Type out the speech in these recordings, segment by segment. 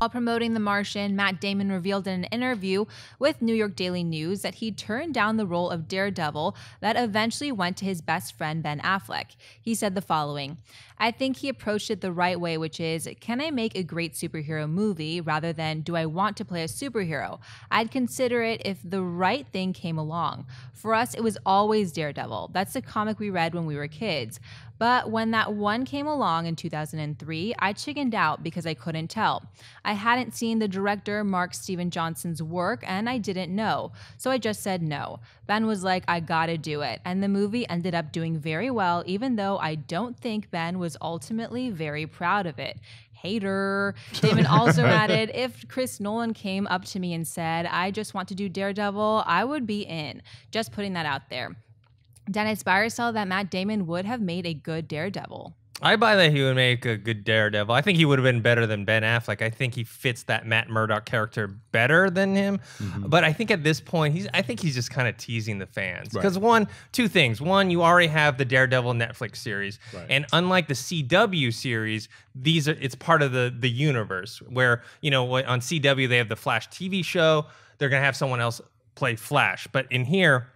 While promoting The Martian, Matt Damon revealed in an interview with New York Daily News that he turned down the role of Daredevil that eventually went to his best friend Ben Affleck. He said the following: "I think he approached it the right way, which is, can I make a great superhero movie rather than do I want to play a superhero? I'd consider it if the right thing came along. For us, it was always Daredevil. That's the comic we read when we were kids. But when that one came along in 2003, I chickened out because I couldn't tell. I hadn't seen the director Mark Steven Johnson's work and I didn't know. So I just said no. Ben was like, I gotta do it. And the movie ended up doing very well, even though I don't think Ben was ultimately very proud of it." Hater. Damon also added, "If Chris Nolan came up to me and said, I just want to do Daredevil, I would be in." Just putting that out there. Dennis Byer that Matt Damon would have made a good Daredevil. I buy that he would make a good Daredevil. I think he would have been better than Ben Affleck. I think he fits that Matt Murdock character better than him. But I think at this point, I think he's just kind of teasing the fans. Because two things. One, you already have the Daredevil Netflix series. And unlike the CW series, it's part of the universe where, you know, on CW, they have the Flash TV show. They're going to have someone else play Flash. But in here,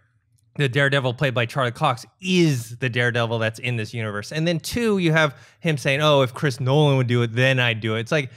the Daredevil played by Charlie Cox is the Daredevil that's in this universe. And then two, you have him saying, oh, if Chris Nolan would do it, then I'd do it. It's like,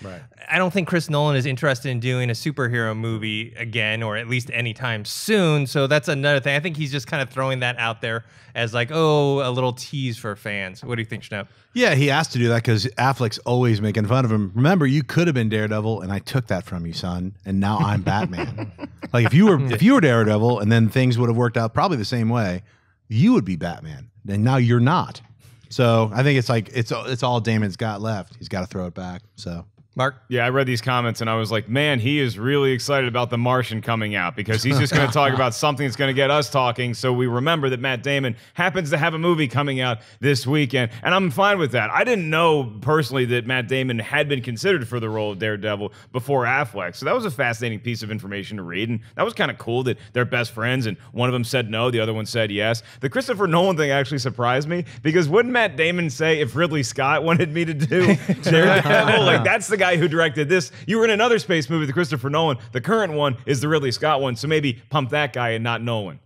I don't think Chris Nolan is interested in doing a superhero movie again, or at least anytime soon. So that's another thing. I think he's just kind of throwing that out there as like, oh, a little tease for fans. What do you think, Schnapp? Yeah, he has to do that because Affleck's always making fun of him. Remember, you could have been Daredevil, and I took that from you, son. And now I'm Batman. Like if you were Daredevil, and then things would have worked out probably the same way, you would be Batman. And now you're not. So I think it's like it's all Damon's got left. He's got to throw it back. So. Mark? Yeah, I read these comments and I was like, man, he is really excited about The Martian coming out because he's just going to talk about something that's going to get us talking. So we remember that Matt Damon happens to have a movie coming out this weekend. And I'm fine with that. I didn't know personally that Matt Damon had been considered for the role of Daredevil before Affleck. So that was a fascinating piece of information to read. And that was kind of cool that they're best friends and one of them said no, the other one said yes. The Christopher Nolan thing actually surprised me because wouldn't Matt Damon say if Ridley Scott wanted me to do Daredevil? Like that's the guy who directed this. You were in another space movie with Christopher Nolan. The current one is the Ridley Scott one, so maybe pump that guy and not Nolan.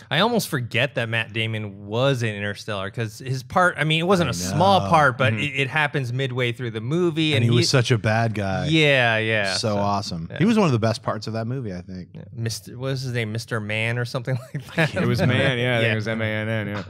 I almost forget that Matt Damon was in Interstellar because his part, I mean, it wasn't a small part, but it happens midway through the movie. And he was such a bad guy. Yeah, yeah. So awesome. Yeah. He was one of the best parts of that movie, I think. Yeah. What was his name? Mr. Man or something like that? It was Man, yeah. I think it was M-A-N-N, yeah.